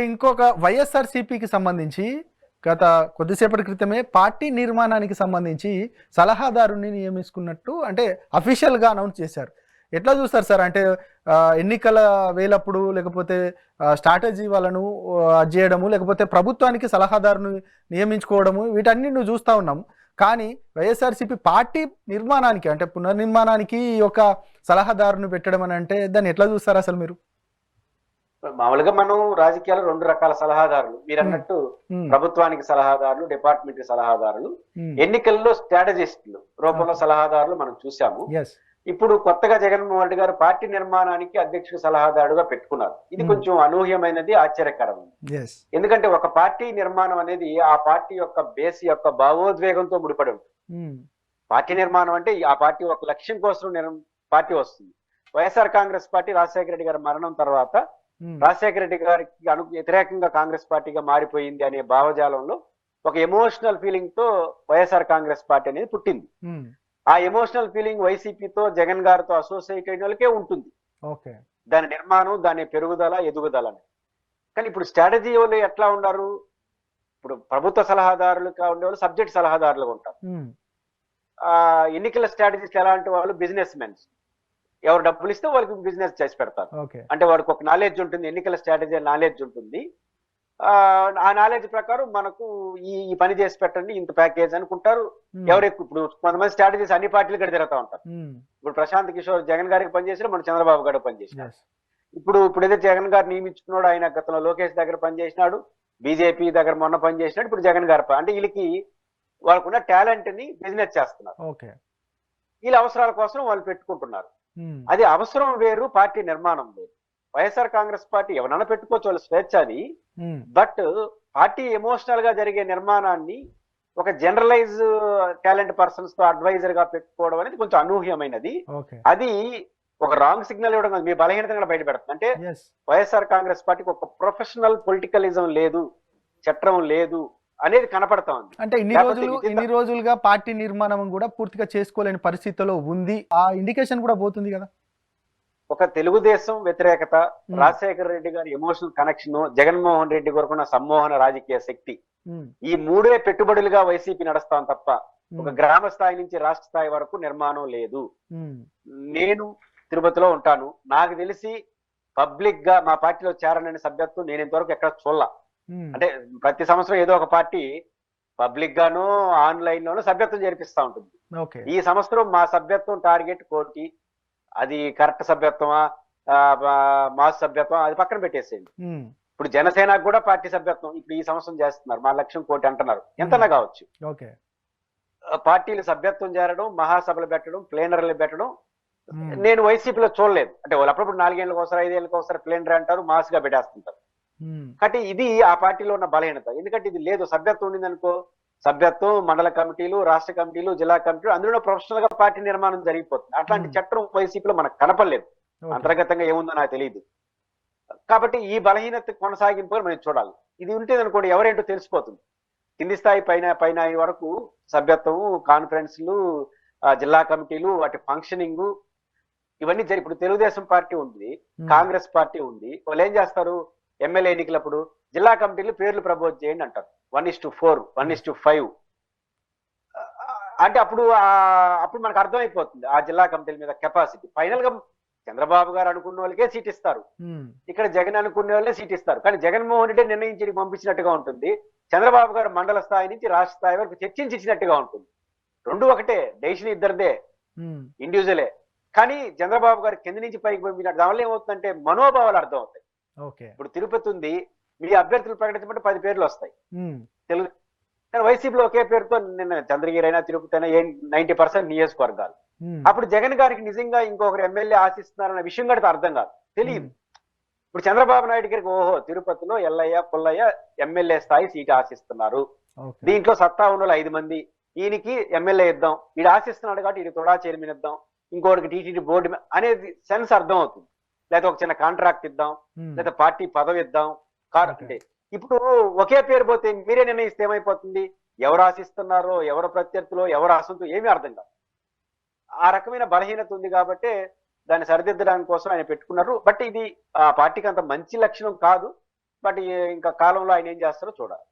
ఇంకొక వైఎస్ఆర్‌సీపీకి సంబంధించి గత కొద్దిసేపటి క్రితమే పార్టీ నిర్మాణానికి సంబంధించి సలహాదారుని నియమించుకున్నట్టు అంటే అఫీషియల్‌గా అనౌన్స్ చేశారు. ఎట్లా చూస్తారు సార్? అంటే ఎన్నికల వేళప్పుడు లేకపోతే స్ట్రాటజీ వాళ్ళను అది చేయడము, లేకపోతే ప్రభుత్వానికి సలహాదారుని నియమించుకోవడము వీటన్నిటిని చూస్తా ఉన్నాం. కానీ వైఎస్ఆర్‌సీపీ పార్టీ నిర్మాణానికి అంటే పునర్నిర్మాణానికి ఈ యొక్క సలహాదారుని పెట్టడం అని అంటే దాన్ని ఎట్లా చూస్తారు అసలు మీరు? మామూలుగా మనం రాజకీయాలు రెండు రకాల సలహాదారులు మీరు అన్నట్టు ప్రభుత్వానికి సలహాదారులు, డిపార్ట్మెంట్ సలహాదారులు, ఎన్నికల్లో స్ట్రాటజిస్టులు రూపంలో సలహాదారులు మనం చూసాము. ఇప్పుడు కొత్తగా జగన్మోహన్ రెడ్డి గారు పార్టీ నిర్మాణానికి అధ్యక్షుడు సలహాదారుగా పెట్టుకున్నారు. ఇది కొంచెం అనూహ్యమైనది, ఆశ్చర్యకరమైనది. ఎందుకంటే ఒక పార్టీ నిర్మాణం అనేది ఆ పార్టీ యొక్క బేస్ యొక్క భావోద్వేగంతో ముడిపడి ఉంటుంది. పార్టీ నిర్మాణం అంటే ఆ పార్టీ ఒక లక్ష్యం కోసం పార్టీ వస్తుంది. వైఎస్ఆర్ కాంగ్రెస్ పార్టీ రాజశేఖర రెడ్డి గారి మరణం తర్వాత రాజశేఖర రెడ్డి గారికి వ్యతిరేకంగా కాంగ్రెస్ పార్టీగా మారిపోయింది అనే భావజాలంలో ఒక ఎమోషనల్ ఫీలింగ్ తో వైఎస్ఆర్ కాంగ్రెస్ పార్టీ అనేది పుట్టింది. ఆ ఎమోషనల్ ఫీలింగ్ వైసీపీతో జగన్ గారితో అసోసియేట్ అయిన వాళ్ళకే ఉంటుంది. దాని నిర్మాణం, దాని పెరుగుదల, ఎదుగుదల. కానీ ఇప్పుడు స్ట్రాటజీ వాళ్ళు ఎట్లా ఉన్నారు? ఇప్పుడు ప్రభుత్వ సలహాదారులుగా ఉండేవాళ్ళు సబ్జెక్ట్ సలహాదారులుగా ఉంటారు. ఎన్నికల స్ట్రాటజిస్ట్ ఎలాంటి వాళ్ళు? Business mens. ఎవరు డబ్బులు ఇస్తే వాళ్ళకి బిజినెస్ చేసి పెడతారు. అంటే వాడికి ఒక నాలెడ్జ్ ఉంటుంది, ఎన్నికల స్ట్రాటజీ నాలెడ్జ్ ఉంటుంది. ఆ నాలెడ్జ్ ప్రకారం మనకు ఈ పని చేసి పెట్టండి, ఇంత ప్యాకేజ్ అనుకుంటారు. ఎవరెక్కువ ఇప్పుడు కొంతమంది స్ట్రాటజీస్ అన్ని పార్టీలు కూడా తిరుగుతూ ఉంటారు. ఇప్పుడు ప్రశాంత్ కిషోర్ జగన్ గారికి పనిచేసినా మన చంద్రబాబు గారికి పనిచేసినాడు. ఇప్పుడు ఏదైతే జగన్ గారు నియమించుకున్నాడు, ఆయన గతంలో లోకేష్ దగ్గర పనిచేసినాడు, బీజేపీ దగ్గర మొన్న పనిచేసినాడు, ఇప్పుడు జగన్ గారు అంటే వీళ్ళకి వాళ్ళకున్న టాలెంట్ ని బిజినెస్ చేస్తున్నారు. వీళ్ళ అవసరాల కోసం వాళ్ళు పెట్టుకుంటున్నారు. అది అవసరం వేరు, పార్టీ నిర్మాణం వేరు. వైఎస్ఆర్ కాంగ్రెస్ పార్టీ ఎవరైనా పెట్టుకోవచ్చు, వాళ్ళ స్వేచ్ఛ అది. బట్ పార్టీ ఎమోషనల్ గా జరిగే నిర్మాణాన్ని ఒక జనరలైజ్ టాలెంట్ పర్సన్స్ తో అడ్వైజర్ గా పెట్టుకోవడం అనేది కొంచెం అనూహ్యమైనది. అది ఒక రాంగ్ సిగ్నల్ ఇవ్వడం, మీ బలహీనతగా బయట పెడుతుంది. అంటే వైఎస్ఆర్ కాంగ్రెస్ పార్టీకి ఒక ప్రొఫెషనల్ పొలిటికలిజం లేదు, చట్టం లేదు అనేది కనపడతా ఉంది. అంటే ఇన్ని రోజులుగా పార్టీ నిర్మాణం కూడా పూర్తిగా చేసుకోలేని పరిస్థితిలో ఉంది. ఆ ఇండికేషన్ కూడా పోతుంది కదా. ఒక తెలుగుదేశం వ్యతిరేకత, రాజశేఖర రెడ్డి గారి ఎమోషనల్ కనెక్షన్, జగన్మోహన్ రెడ్డి కొరకున్న సమ్మోహన రాజకీయ శక్తి, ఈ మూడే పెట్టుబడులుగా వైసీపీ నడుస్తాం తప్ప ఒక గ్రామ స్థాయి నుంచి రాష్ట్ర స్థాయి వరకు నిర్మాణం లేదు. నేను తిరుపతిలో ఉంటాను, నాకు తెలిసి పబ్లిక్ గా మా పార్టీలో చేరనని సభ్యత్వం నేను ఇంతవరకు ఎక్కడ చూడలా. అంటే ప్రతి సంవత్సరం ఏదో ఒక పార్టీ పబ్లిక్ గాను ఆన్లైన్ లోనూ సభ్యత్వం జరిపిస్తా ఉంటుంది. ఈ సంవత్సరం మా సభ్యత్వం టార్గెట్ 1 కోటి. అది కరెక్ట్ సభ్యత్వమా, మాస్ సభ్యత్వం అది పక్కన పెట్టేసేయండి. ఇప్పుడు జనసేనకు కూడా పార్టీ సభ్యత్వం ఇప్పుడు ఈ సంవత్సరం చేస్తున్నారు, మా లక్ష్యం 1 కోటి అంటున్నారు. ఎంతనా కావచ్చు. పార్టీలు సభ్యత్వం చేరడం, మహాసభలు పెట్టడం, ప్లేనర్లు పెట్టడం నేను వైసీపీలో చూడలేదు. అంటే వాళ్ళు అప్పుడప్పుడు 4 ఏళ్ళకి ఒకసారి 5 ఏళ్ళకి ఒకసారి ప్లేనర్ అంటారు, మాస్ గా పెట్టేస్తుంటారు. కాబట్టి ఇది ఆ పార్టీలో ఉన్న బలహీనత. ఎందుకంటే ఇది లేదు, సభ్యత్వం ఉండింది అనుకో, సభ్యత్వం, మండల కమిటీలు, రాష్ట్ర కమిటీలు, జిల్లా కమిటీలు, అందులో ప్రొఫెషనల్ గా పార్టీ నిర్మాణం జరిగిపోతుంది. అట్లాంటి చట్టం వైసీపీలో మనకు కనపడలేదు. అంతర్గతంగా ఏముందో నాకు తెలియదు. కాబట్టి ఈ బలహీనత కొనసాగింపు మనం చూడాలి. ఇది ఉంటే అనుకోండి ఎవరేంటో తెలిసిపోతుంది. కింది స్థాయి పైన వరకు సభ్యత్వం, కాన్ఫరెన్స్లు, జిల్లా కమిటీలు, వాటి ఫంక్షనింగ్ ఇవన్నీ ఇప్పుడు తెలుగుదేశం పార్టీ ఉంది, కాంగ్రెస్ పార్టీ ఉంది. వాళ్ళు ఏం చేస్తారు? ఎమ్మెల్యే ఎన్నికలప్పుడు జిల్లా కమిటీలు పేర్లు ప్రపోజ్ చేయండి అంటారు. 1:4, 1:5. అంటే అప్పుడు మనకు అర్థమైపోతుంది ఆ జిల్లా కమిటీల మీద కెపాసిటీ. ఫైనల్ గా చంద్రబాబు గారు అనుకున్న వాళ్ళకే సీట్ ఇస్తారు, ఇక్కడ జగన్ అనుకునే వాళ్ళే సీట్ ఇస్తారు. కానీ జగన్మోహన్ రెడ్డి నిర్ణయించి పంపించినట్టుగా ఉంటుంది, చంద్రబాబు గారు మండల స్థాయి నుంచి రాష్ట్ర స్థాయి వరకు చర్చించినట్టుగా ఉంటుంది. రెండు ఒకటే, డెసిషన్ ఇద్దరిదే, ఇండివిజువలే. కానీ చంద్రబాబు గారు కింద నుంచి పైకి పంపించినట్టు దానివల్ల ఏమవుతుందంటే మనోభావాలు అర్థం అవుతాయి. ఇప్పుడు తిరుపతి ఉంది, మీ అభ్యర్థులు ప్రకటించబట్టి 10 పేర్లు వస్తాయి తెలుగు. కానీ వైసీపీలో ఒకే పేరుతో నిన్న చంద్రగిరి అయినా తిరుపతి అయినా 90% నియోజకవర్గాలు. అప్పుడు జగన్ గారికి నిజంగా ఇంకొకరు ఎమ్మెల్యే ఆశిస్తున్నారన్న విషయం కూడా అర్థం కాదు, తెలియదు. ఇప్పుడు చంద్రబాబు నాయుడు గారికి ఓహో తిరుపతిలో ఎల్లయ్య పుల్లయ్య ఎమ్మెల్యే స్థాయి సీటు ఆశిస్తున్నారు, దీంట్లో సత్తా ఉన్న 5 మంది, ఈయనకి ఎమ్మెల్యే ఇద్దాం, వీడు ఆశిస్తున్నాడు కాబట్టి వీడి తొడా చైర్మన్ ఇద్దాం, ఇంకోటికి టీటీడీ బోర్డు అనేది సెన్స్ అర్థం అవుతుంది. లేదా ఒక చిన్న కాంట్రాక్ట్ ఇద్దాం, లేదా పార్టీ పదవి ఇద్దాం. అంటే ఇప్పుడు ఒకే పేరు పోతే మీరే నిర్ణయిస్తే ఏమైపోతుంది? ఎవరు ఆశిస్తున్నారో, ఎవరు ప్రత్యర్థులో, ఎవరు అసంతో ఏమీ అర్థం కాదు. ఆ రకమైన బలహీనత ఉంది కాబట్టి దాన్ని సరిదిద్దడానికి కోసం ఆయన పెట్టుకున్నారు. బట్ ఇది ఆ పార్టీకి అంత మంచి లక్షణం కాదు. బట్ ఇంకా కాలంలో ఆయన ఏం చేస్తారో చూడాలి.